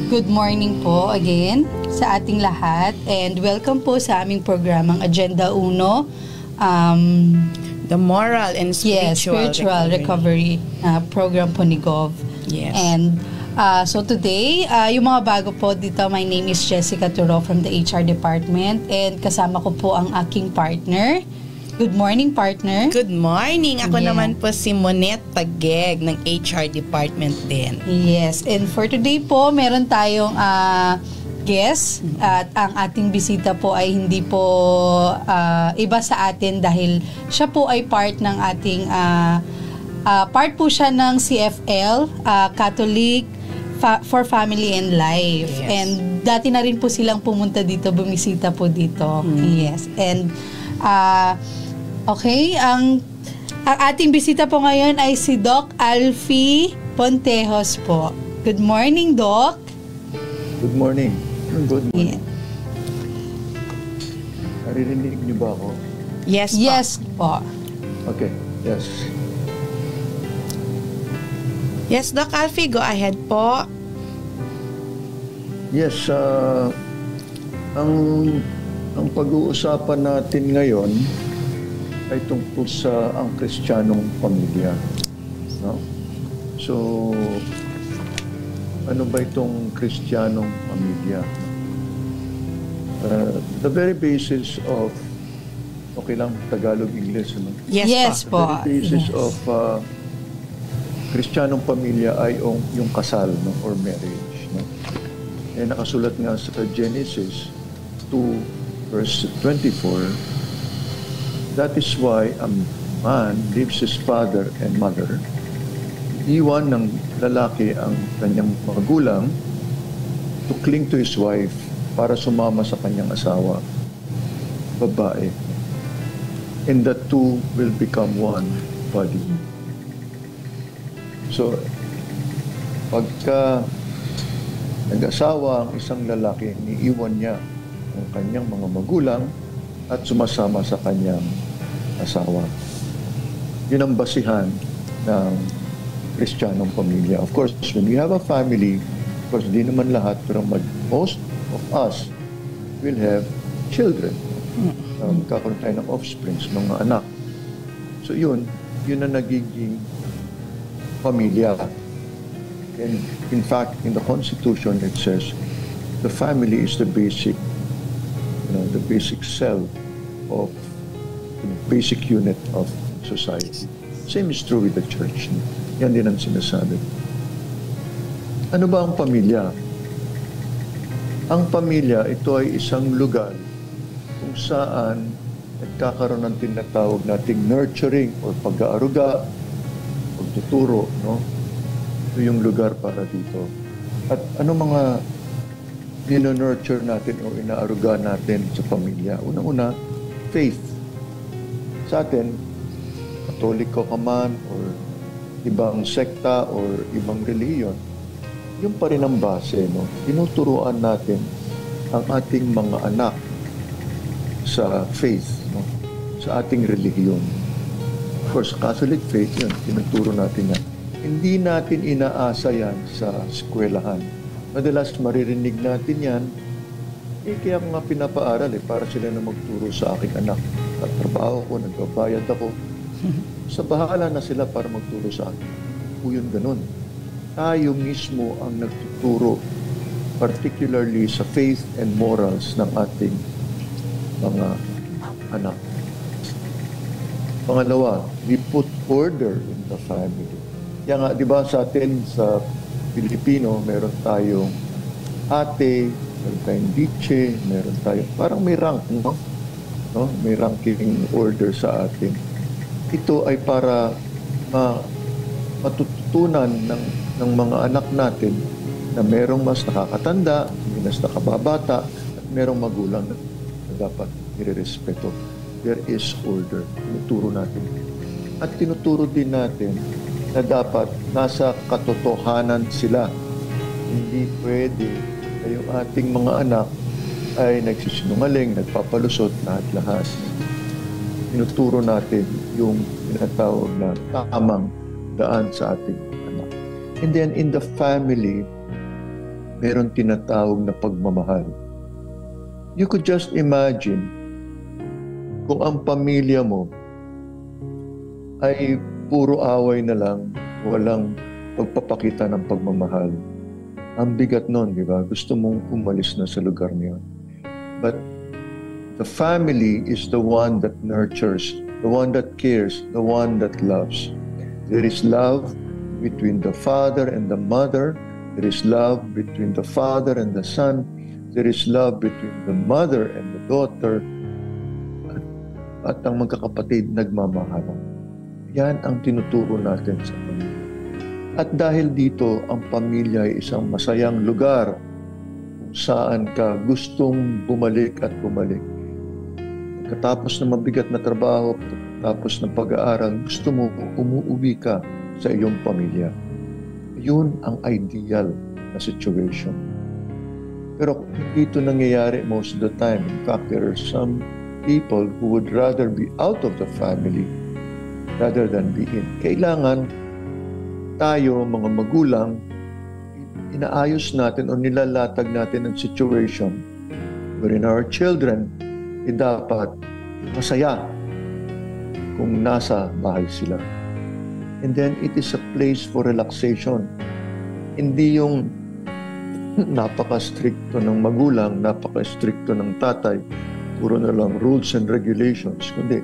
Good morning po again sa ating lahat and welcome po sa aming programang Agenda Uno. The Moral and Spiritual Recovery program po ni Gov. Yes. And so today, yung mga bago po dito, my name is Jessica Turo from the HR department and kasama ko po ang aking partner. Good morning, partner. Good morning. Ako naman po si Monette Pageg ng HR department din. Yes. And for today po, meron tayong guest at ang ating bisita po ay hindi po iba sa atin dahil siya po ay part ng ating part po siya ng CFL, Catholic for Family and Life. Yes. And dati na rin po silang pumunta dito, bumisita po dito. Yes. And okay, ang ating bisita po ngayon ay si Doc Alfie Pontejos po. Good morning, Doc. Good morning. Good morning. Yeah. Naririnig niyo ba ako? Yes po. Yes po. Okay, yes. Yes, Doc Alfie, go ahead po. Yes, ang pag-uusapan natin ngayon ay tungkol sa ang Kristiyanong pamilya. No? So, ano ba itong Kristiyanong pamilya? The very basis of, okay lang, Tagalog-English, ano? Yes po. The very basis of Kristiyanong pamilya ay yung kasal, no? Or marriage. No? Eh, nakasulat nga sa Genesis 2 verse 24, that is why a man leaves his father and mother, iwan ng lalaki ang kanyang magulang to cling to his wife para sumama sa kanyang asawa, babae. And the two will become one body. So, pagka nag-asawa ang isang lalaki, iniiwan niya ang kanyang mga magulang at sumasama sa kanyang asawa. Yun ang basihan ng Kristiyanong pamilya. Of course, when you have a family, of course, di naman lahat, pero most of us will have children. Magkakaroon tayo ng offsprings, mga anak. So yun ang nagiging pamilya. And in fact, in the Constitution, it says, the family is the basic cell of the basic unit of society. Same is true with the church. Yan din ang sinasabi. Ano ba ang pamilya? Ang pamilya, ito ay isang lugar kung saan nagkakaroon ng tinatawag nating nurturing or pag-aaruga, pagtuturo, no? Ito yung lugar para dito. At ano mga nurture natin o inaaruga natin sa pamilya? Unang-una, faith. Sa atin, Katoliko ka man or ibang sekta or ibang reliyon, yung pa rin ang base, no? Tinuturuan natin ang ating mga anak sa faith, no? Sa ating relihiyon. Of course, Catholic faith yun, tinuturo natin yan. Hindi natin inaasa yan sa eskwelahan. Madalas maririnig natin yan, kaya nga pinapaaral para sila na magturo sa aking anak. Tatrabaho ko, nagbabayad ako. Sa bahala na sila para magturo sa akin. Yun ganun. Tayo mismo ang nagtuturo, particularly sa faith and morals ng ating mga anak. Pangalawa, we put order in the family. Kaya nga, di ba sa atin, sa Pilipino, meron tayong ate, meron tayong biche, meron tayong, parang may rank, no? May ranking order sa atin. Ito ay para matututunan ng mga anak natin na merong mas nakakatanda, may mas nakababata, at merong magulang na dapat irerespeto. There is order. Tinuturo natin. At tinuturo din natin na dapat nasa katotohanan sila. Hindi pwede na yung ating mga anak ay nagsisinungaling, nagpapalusot, lahat-lahat. Tinuturo natin yung tinatawag na tamang daan sa ating anak. And then in the family, meron tinatawag na pagmamahal. You could just imagine kung ang pamilya mo ay puro away na lang, walang pagpapakita ng pagmamahal. Ang bigat nun, di ba? Gusto mong umalis na sa lugar niyo. But the family is the one that nurtures, the one that cares, the one that loves. There is love between the father and the mother. There is love between the father and the son. There is love between the mother and the daughter. At ang magkakapatid nagmamahalan. Yan ang tinuturo natin sa pamilya. At dahil dito, ang pamilya ay isang masayang lugar kung saan ka gustong bumalik at bumalik. Pagkatapos ng mabigat na trabaho, pagkatapos ng pag-aaral, gusto mo umuwi ka sa iyong pamilya. Yun ang ideal na situation. Pero hindi ito nangyayari most of the time. In fact, there are some people who would rather be out of the family rather than be in. Kailangan tayo, mga magulang, inaayos natin o nilalatag natin ang situation wherein our children dapat masaya kung nasa bahay sila. And then it is a place for relaxation. Hindi yung napaka-stricto ng magulang, napaka-stricto ng tatay, puro na lang rules and regulations. Kundi,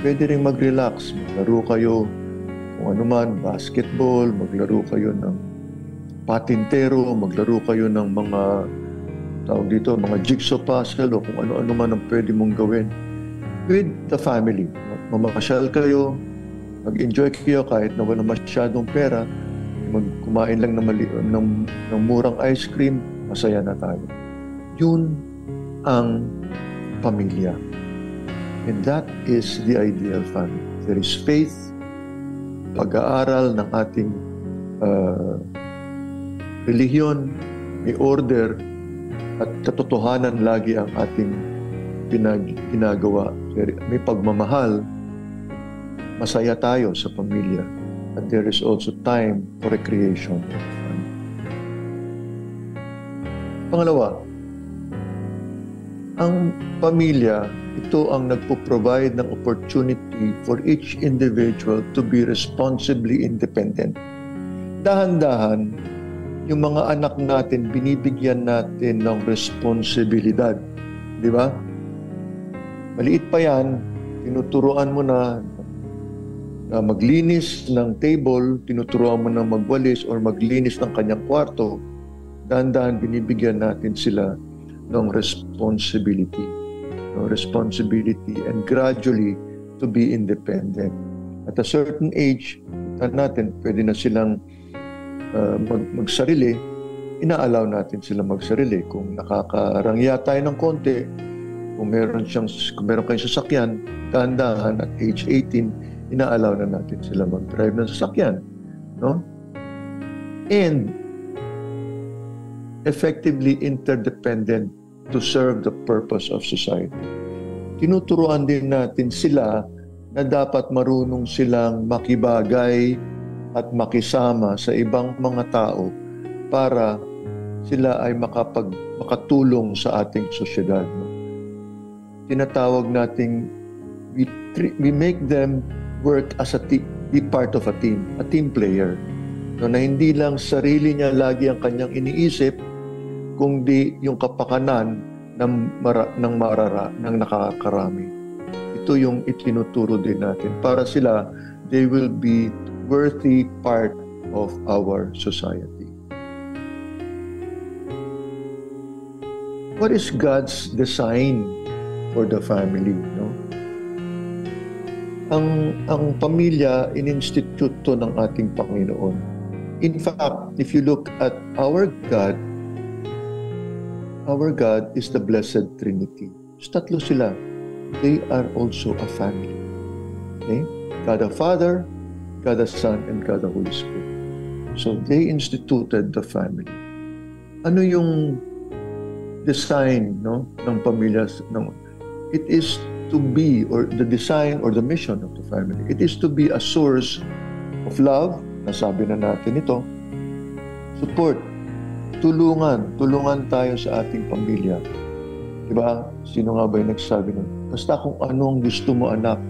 pwede rin mag-relax. Maglaro kayo kung ano man, basketball, maglaro kayo ng patintero, maglaro kayo ng mga tawag dito, mga jigsaw puzzle o kung ano-ano man ang pwede mong gawin with the family. Mamasyal kayo, mag-enjoy kayo kahit na wala masyadong pera, kumain lang ng murang ice cream, masaya na tayo. Yun ang pamilya. And that is the ideal family. There is faith, pag-aaral ng ating relihiyon, may order, at katotohanan lagi ang ating ginagawa. May pagmamahal, masaya tayo sa pamilya. And there is also time for recreation. Pangalawa, ang pamilya, ito ang nagpo-provide ng opportunity for each individual to be responsibly independent. Dahan-dahan, yung mga anak natin, binibigyan natin ng responsibilidad. Di ba? Maliit pa yan, tinuturuan mo na maglinis ng table, tinuturuan mo na magwalis or maglinis ng kanyang kwarto. Dahan-dahan, binibigyan natin sila ng responsibility. And gradually to be independent. At a certain age, natin, pwede na silang magsarili, ina-allow natin sila magsarili. Kung nakakarangya tayo ng konti, kung meron kayong sasakyan, dahan-dahan at age 18, ina-allow na natin sila mag-drive ng sasakyan. No? And effectively interdependent to serve the purpose of society. Tinuturuan din natin sila na dapat marunong silang makibagay at makisama sa ibang mga tao para sila ay makatulong sa ating sosyedad. Tinatawag nating we make them work as a team, be part of a team player. No, na hindi lang sarili niya lagi ang kanyang iniisip, kundi yung kapakanan ng nakakarami. Ito yung itinuturo din natin para sila, they will be worthy part of our society. What is God's design for the family? No? Ang pamilya, in-institute to ng ating Panginoon. In fact, if you look at our God is the Blessed Trinity. Tatlo sila. They are also a family. Okay? God the Father, God the Son, and God the Holy Spirit. So they instituted the family. Ano yung design, no, ng pamilya? It is to be, or the design or the mission of the family. It is to be a source of love, nasabi na natin ito, support, tulungan tayo sa ating pamilya. Diba? Sino nga ba yung nagsabi nun? Basta kung ano ang gusto mo, anak,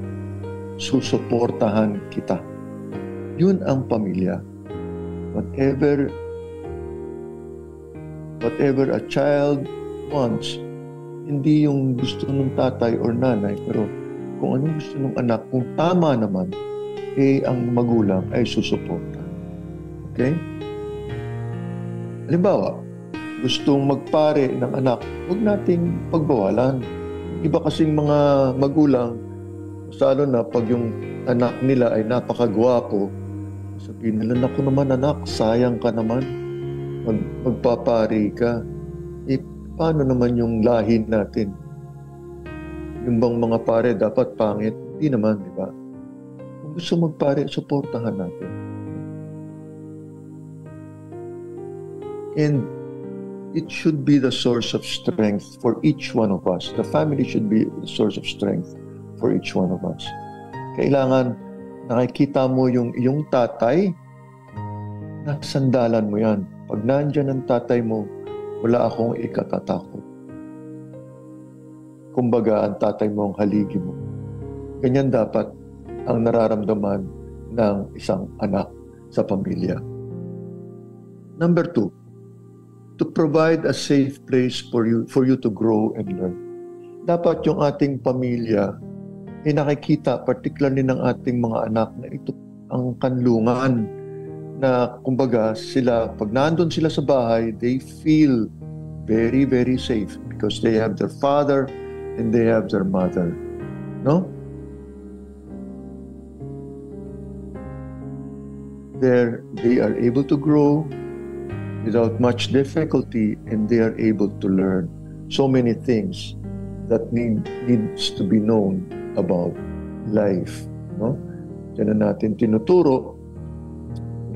susuportahan kita. Yun ang pamilya. Whatever a child wants, hindi yung gusto ng tatay or nanay, pero kung anong gusto ng anak, kung tama naman, ang magulang ay susuporta. Okay? Halimbawa, gustong magpare ng anak, huwag nating pagbawalan. Iba kasing mga magulang, lalo na pag yung anak nila ay napakagwapo, sabihin nila, naku naman anak, sayang ka naman, magpapare ka. Paano naman yung lahi natin? Yung bang mga pare dapat pangit? Hindi naman, di ba? Kung gusto magpare, suportahan natin. And it should be the source of strength for each one of us. The family should be the source of strength for each one of us. Kailangan nakikita mo yung iyong tatay, nasandalan mo yan. Pag nandyan ang tatay mo, wala akong ikatatakot. Kumbaga, ang tatay mo ang haligi mo. Ganyan dapat ang nararamdaman ng isang anak sa pamilya. Number 2, to provide a safe place for you to grow and learn. Dapat yung ating pamilya ay nakikita, particularly ng ating mga anak, na ito ang kanlungan na kumbaga sila, pag nandun sila sa bahay, they feel very, very safe because they have their father and they have their mother. No? They are able to grow without much difficulty, and they are able to learn so many things that needs to be known about life. No? Diyan na natin tinuturo,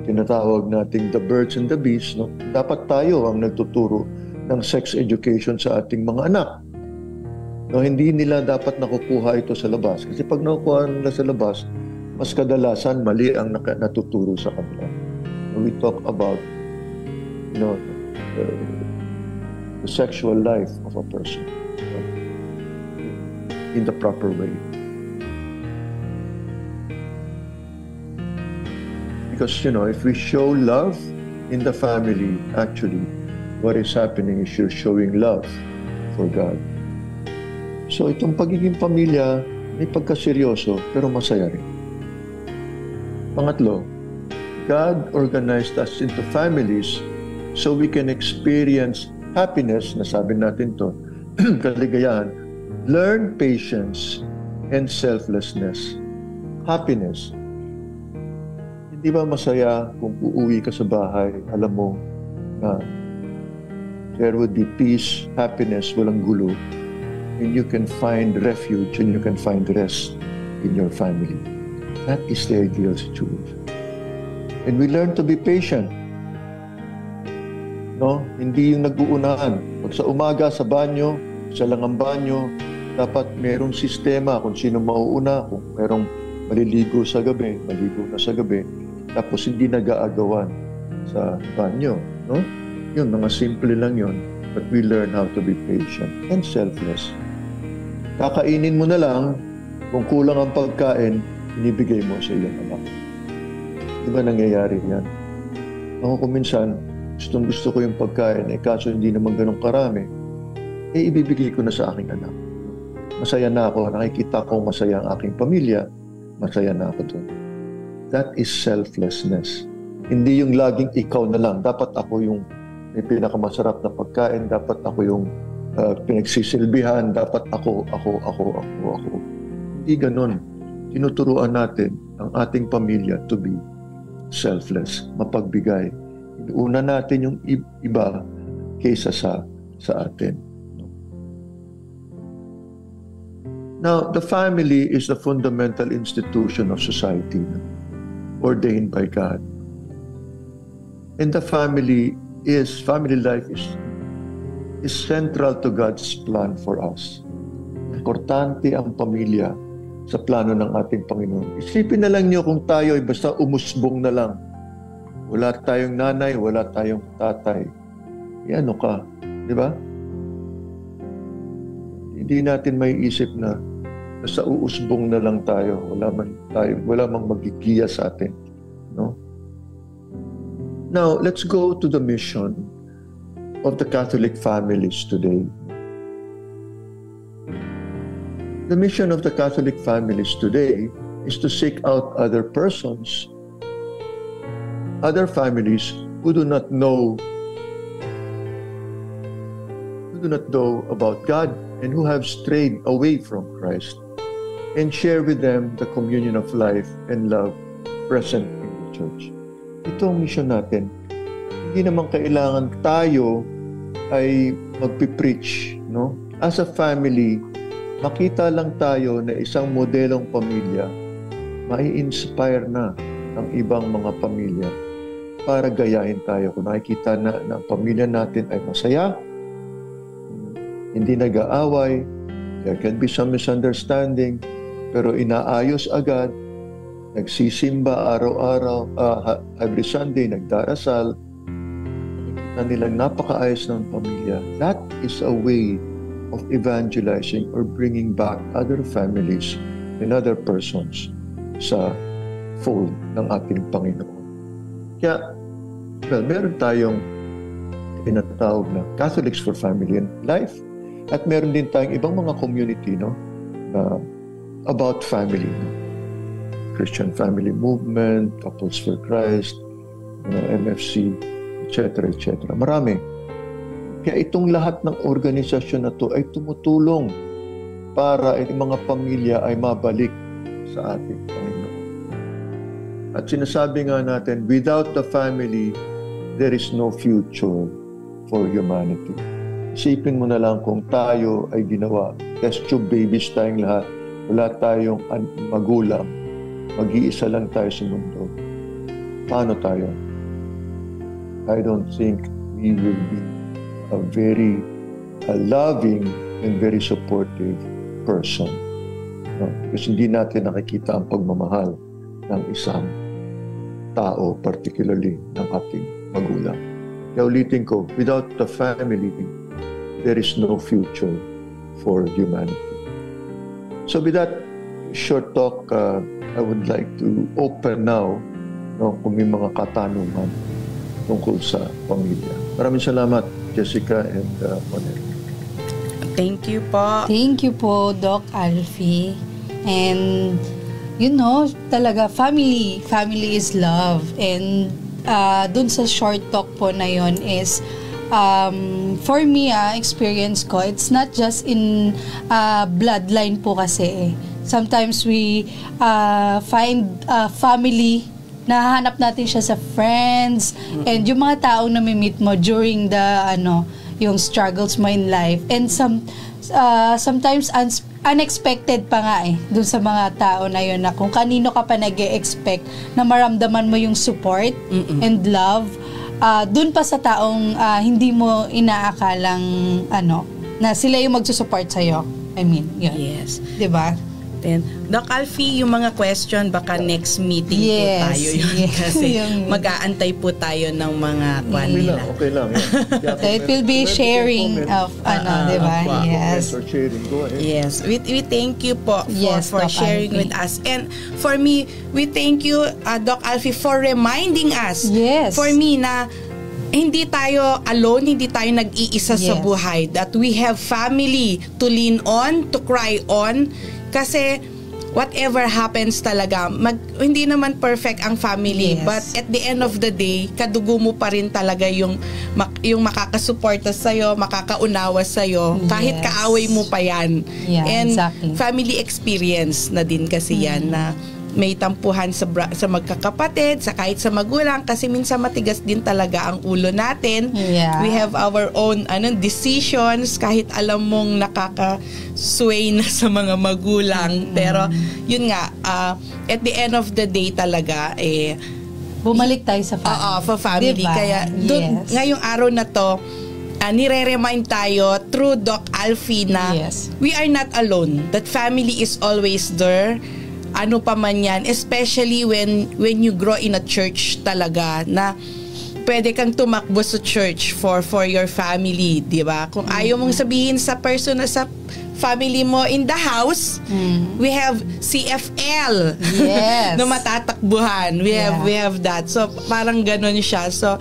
tinatawag nating the birds and the bees. No? Dapat tayo ang nagtuturo ng sex education sa ating mga anak. No, hindi nila dapat nakukuha ito sa labas. Kasi pag nakukuha nila sa labas, mas kadalasan mali ang natuturo sa kanila. We talk about the sexual life of a person in the proper way. Because, if we show love in the family, actually, what is happening is you're showing love for God. So, itong pagiging pamilya, may pagkaseryoso, pero masaya rin. Pangatlo, God organized us into families so we can experience happiness, nasabi natin to, kaligayahan, learn patience and selflessness. Happiness. Hindi ba masaya kung uuwi ka sa bahay, alam mo na there would be peace, happiness, walang gulo, and you can find refuge and you can find rest in your family. That is the ideal situation. And we learn to be patient. No? Hindi yung nag-uunahan. Pag sa umaga, sa banyo, sa langang banyo, dapat merong sistema kung sino mauuna, kung merong maliligo sa gabi, maligo na sa gabi, tapos hindi nag-aagawan sa banyo. No? Yun, mga simple lang yun. But we learn how to be patient and selfless. Kakainin mo na lang, kung kulang ang pagkain, inibigay mo sa iyong anak. Di ba nangyayari yan? Ako kung minsan, gusto ko yung pagkain, kaso hindi naman ganun karami, ibibigay ko na sa aking anak. Masaya na ako, nakikita ko masaya ang aking pamilya, masaya na ako doon. That is selflessness. Hindi yung laging ikaw na lang. Dapat ako yung may pinakamasarap na pagkain, dapat ako yung pinagsisilbihan, dapat ako. Hindi ganun. Tinuturuan natin ang ating pamilya to be selfless, mapagbigay. Inuuna natin yung iba kaysa sa atin. Now, the family is the fundamental institution of society, ordained by God. And the family life is central to God's plan for us. Importante ang pamilya sa plano ng ating Panginoon. Isipin na lang niyo kung tayo ay basta umusbong na lang. Wala tayong nanay, wala tayong tatay. ano ka, di ba? Hindi natin may isip na sa uusbong na lang tayo, wala mang magigiya sa atin, no? Now, let's go to the mission of the Catholic families today. The mission of the Catholic families today is to seek out other persons, other families who do not know about God and who have strayed away from Christ, and share with them the communion of life and love present in the church. Ito ang mission natin. Hindi naman kailangan tayo ay magpipreach, no? As a family, makita lang tayo na isang modelong pamilya, mai-inspire na ng ibang mga pamilya para gayahin tayo. Kung nakikita na ang pamilya natin ay masaya, hindi nag-aaway, there can be some misunderstanding, pero inaayos agad, nagsisimba araw-araw, every Sunday, nagdarasal, nakikita nilang napakaayos ng pamilya. That is a way of evangelizing or bringing back other families and other persons sa fold ng ating Panginoon. Kaya, meron tayong tinatawag na Catholics for Family and Life, at meron din tayong ibang mga community, no, about family, no? Christian Family Movement, Couples for Christ, MFC, etc., etc. Marami. Kaya itong lahat ng organisasyon na to ay tumutulong para ang mga pamilya ay mabalik sa ating Panginoon. At sinasabi nga natin, without the family, there is no future for humanity. Isipin mo na lang kung tayo ay ginawa, test tube babies tayong lahat, wala tayong magulang, mag-iisa lang tayo sa mundo. Paano tayo? I don't think we will be a very loving and very supportive person. No? Kasi hindi natin nakikita ang pagmamahal ng isang tao, particularly ng ating magulang. Kaya ulitin ko, without the family, there is no future for humanity. So with that short talk, I would like to open now, no, kung may mga katanungan tungkol sa pamilya. Maraming salamat, Jessica and Monet. Thank you po. Thank you po, Doc Alfie. And, you know, talaga, family is love. And dun sa short talk po na yon is, for me, experience ko, it's not just in bloodline po kasi. Sometimes we find family, nahanap natin siya sa friends, and yung mga taong nami-meet mo during the, yung struggles mo in life. And sometimes unexpected pa nga dun sa mga tao na yun, na kung kanino ka pa nag-e-expect na maramdaman mo yung support and love, dun pa sa taong hindi mo inaakalang na sila yung magsusupport sa'yo. I mean, yun. Yes. Diba? Then, Doc Alfie, yung mga question, baka next meeting po tayo yun. Yes. Kasi mag-aantay po tayo ng mga kwan nila. Okay lang. Yeah. So it will be sharing of, diba? Yes. Or sharing. Go ahead. Yes. We thank you po for Doc sharing Alfie. with us. And for me, we thank you, Doc Alfie, for reminding us. Yes. For me na hindi tayo alone, hindi tayo nag-iisa sa buhay. That we have family to lean on, to cry on. Kasi whatever happens talaga, hindi naman perfect ang family, but at the end of the day, kadugo mo pa rin talaga yung makakasuporta sa'yo, makakaunawa sa'yo, kahit kaaway mo pa yan. Yeah, and exactly. family experience na din kasi yan na may tampuhan sa magkakapatid, kahit sa magulang, kasi minsan matigas din talaga ang ulo natin. Yeah. We have our own decisions, kahit alam mong nakaka-sway na sa mga magulang. Pero yun nga, at the end of the day talaga, bumalik tayo sa family. Oo, for family. Diba? Kaya ngayong araw na to, nire-remind tayo through Doc Alfie na we are not alone. That family is always there. Ano pa man yan, especially when you grow in a church talaga, na pwede kang tumakbo sa church for your family, di ba? Kung ayaw mong sabihin sa person na sa family mo in the house, we have CFL Yes. na matatakbuhan. We have that. So parang ganun siya. So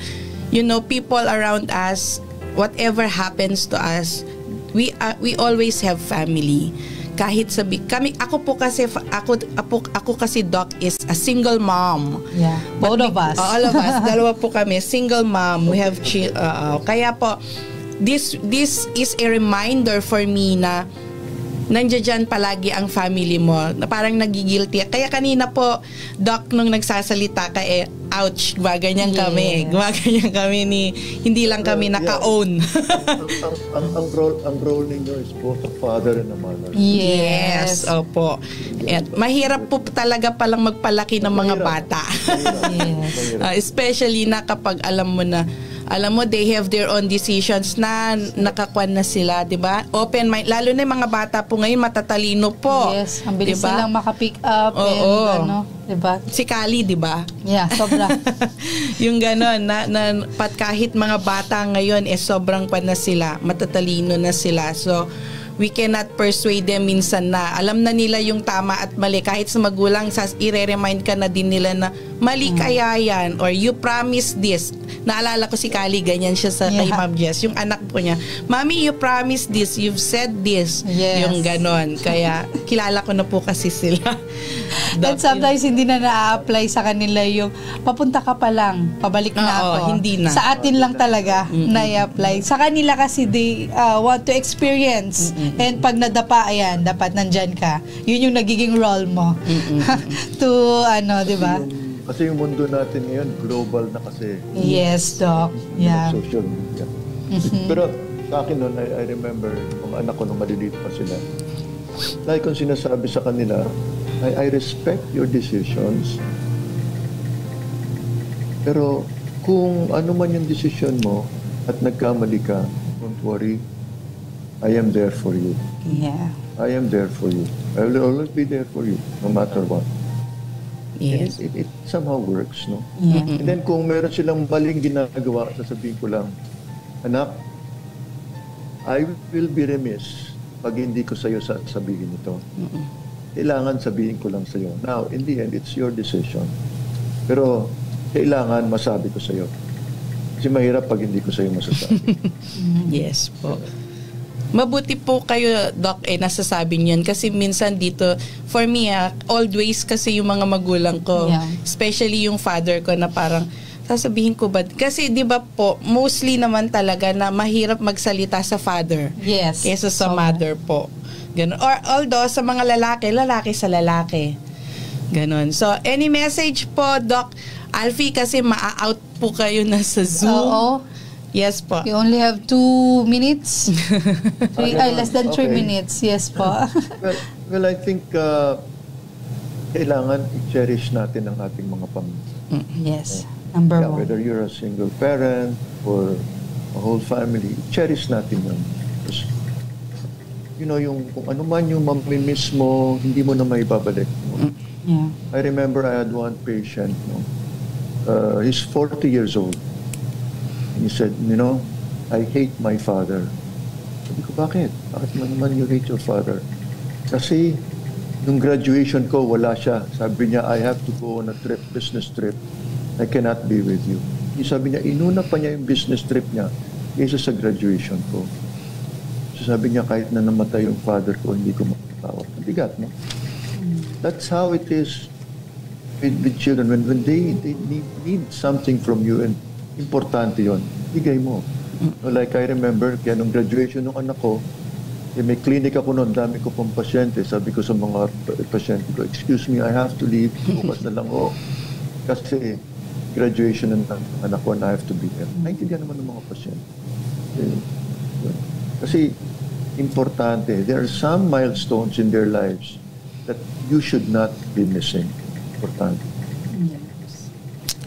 people around us, whatever happens to us, we always have family. Kahit ako kasi Doc is a single mom. Yeah. Both of us. All of us. Dalawa po kami, single mom. We have kaya po this is a reminder for me na nandiyan palagi ang family mo, na parang nagigilty. Kaya kanina po, Doc, nung nagsasalita ka, ouch, gumaganyan kami. Gumaganyan kami hindi lang kami naka-own. ang role ninyo is both a father and a mother. Yes, opo. At mahirap po talaga palang magpalaki ng mga bata. Yes. Especially na kapag alam mo, they have their own decisions na nakakwan na sila, di ba? Open mind. Lalo na yung mga bata po ngayon, matatalino po. Yes, ang bilis diba? silang makapick up. Di ba? Si Kali, di ba? Yeah, sobra. Yung ganon, kahit mga bata ngayon, sobrang kwan na sila, matatalino na sila. So, we cannot persuade them minsan na alam na nila yung tama at mali. Kahit sa magulang, i-remind ka na din nila na mali kaya yan, or you promise this. Naalala ko si Kali, ganyan siya kay Ma'am Jess. Yung anak po niya, Mommy, you promised this, you've said this. Yes. Yung ganon. Kaya kilala ko na po kasi sila. And sometimes hindi na na-apply sa kanila yung papunta ka pa lang, pabalik na ako. Hindi na. Sa atin lang talaga na-apply. Sa kanila kasi they want to experience. And pag nadapa, ayan, dapat nandyan ka. Yun yung nagiging role mo. To, di ba? Kasi yung mundo natin ngayon, global na kasi. Yes, Doc. Yeah. Social media. Pero sa akin noon, I remember, mga anak ko nung maliliit pa sila, like kung sinasabi sa kanila, I respect your decisions, pero kung ano man yung decision mo at nagkamali ka, don't worry, I am there for you. Yeah. I am there for you. I will always be there for you, no matter what. Yes. It somehow works, no? Yeah. And then kung meron silang maling ginagawa, sasabihin ko lang, anak, I will be remiss pag hindi ko sa'yo sabihin ito. Kailangan sabihin ko lang sa'yo. Now, in the end, it's your decision. Pero kailangan masabi ko sa'yo. Kasi mahirap pag hindi ko sa'yo masasabi. Yes po. Mabuti po kayo, Doc, nasasabi niyan. Kasi minsan dito, for me, old ways kasi yung mga magulang ko. Yeah. Especially yung father ko na parang, sasabihin ko ba? Kasi di ba po, mostly naman talaga na mahirap magsalita sa father. Yes. Kesa sa mother po. Ganun. Or although sa mga lalaki sa lalaki. Ganon. So, any message po, Doc Alfie, kasi ma-out po kayo na sa Zoom. Oo. Yes po. We only have 2 minutes. Less than 3 Okay. minutes. Yes po. Well, I think kailangan i-cherish natin ang ating mga pamilya. Yes. Number Yeah, 1. whether you're a single parent or a whole family, cherish natin yun. Because, yung kung ano man yung mamimiss mo, hindi mo na maibabalik. Yeah. I remember I had one patient, he's 40 years old. And he said, I hate my father. Sabi ko, bakit? Bakit mo naman you hate your father? Kasi, nung graduation ko, wala siya. Sabi niya, I have to go on a trip, business trip. I cannot be with you. Sabi niya, inuna pa niya yung business trip niya kaysa sa graduation ko. So sabi niya, kahit na namatay yung father ko, hindi ko makatawag. Bigat, no? That's how it is with children. When they need something from you, and importante yon, bigay mo. Like I remember, kaya nung graduation ng anak ko, may clinic ako noon, dami ko pong pasyente. Sabi ko sa mga pasyente ko, excuse me, I have to leave. Bukas na lang ako. Kasi graduation ng anak ko and I have to be there. Naintindihan naman ng mga pasyente. Kasi importante, there are some milestones in their lives that you should not be missing. Importante. Yes.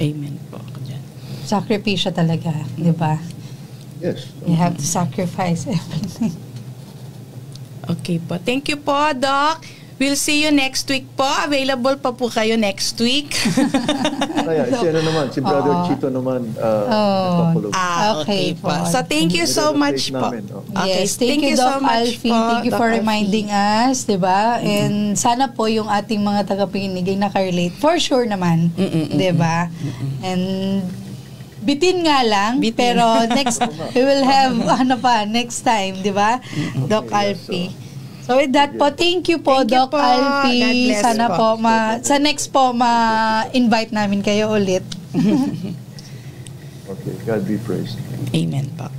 Amen po ako dyan. Sakripisyo talaga, di ba? Yes. You have to sacrifice everything. Okay po. Thank you po, Doc. We'll see you next week po. Available pa po kayo next week. Kaya, si ano naman, si Brother Chito naman, nagpapulog. Okay Okay po. po. So, thank you so much po. Namin, oh. Okay, Yes, thank you, Doc Alfie. Thank you Doc for Alfie. reminding us, di ba? And sana po yung ating mga tagapakinig ay nakarelate. For sure naman, di ba? And bitin nga lang, pero next, we will have, next time, di ba? Doc Alfie. So with that po, thank you po, Thank you Doc po. Alfie. God bless Sana po. po, sa next po, ma-invite namin kayo ulit. Okay, God be praised. Amen po.